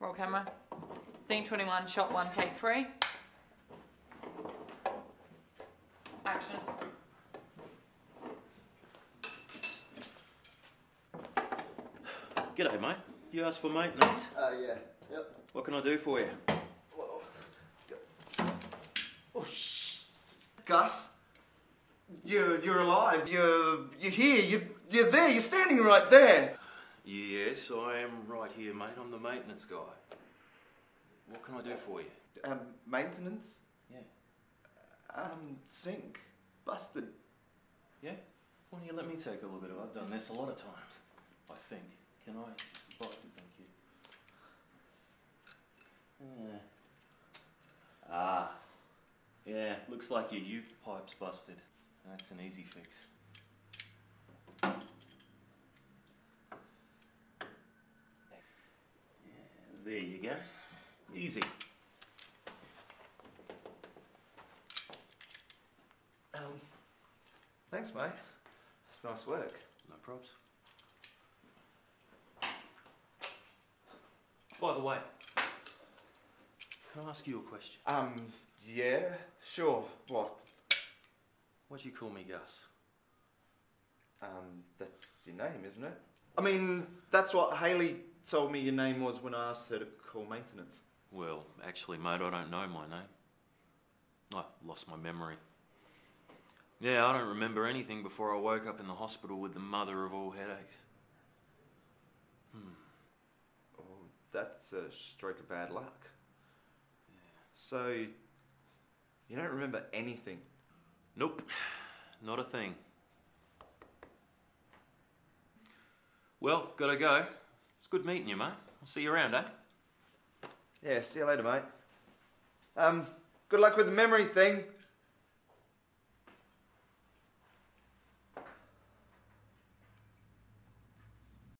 Roll camera. Scene 21, shot 1, take 3. Action. G'day, mate. You asked for maintenance? Yeah. Yep. What can I do for you? Oh, Gus, you're alive. You're here. You're there. You're standing right there. Yes, I am right here, mate. I'm the maintenance guy. What can I do for you? Maintenance? Yeah. Sink. Busted. Yeah? Why don't you let me take a look at it? I've done this a lot of times, I think. Can I? Oh, thank you. Ah. Yeah, looks like your ute pipe's busted. That's an easy fix. Yeah, there you go. Easy. Thanks, mate. That's nice work. No probs. By the way, can I ask you a question? Yeah, sure. What? Why'd you call me Gus? That's your name, isn't it? I mean, that's what Hayley told me your name was when I asked her to call maintenance. Well, actually, mate, I don't know my name. I lost my memory. Yeah, I don't remember anything before I woke up in the hospital with the mother of all headaches. Oh, that's a stroke of bad luck. Yeah. So, you don't remember anything? Nope, not a thing. Well, gotta go. It's good meeting you, mate. I'll see you around, eh? Yeah, see you later, mate. Good luck with the memory thing.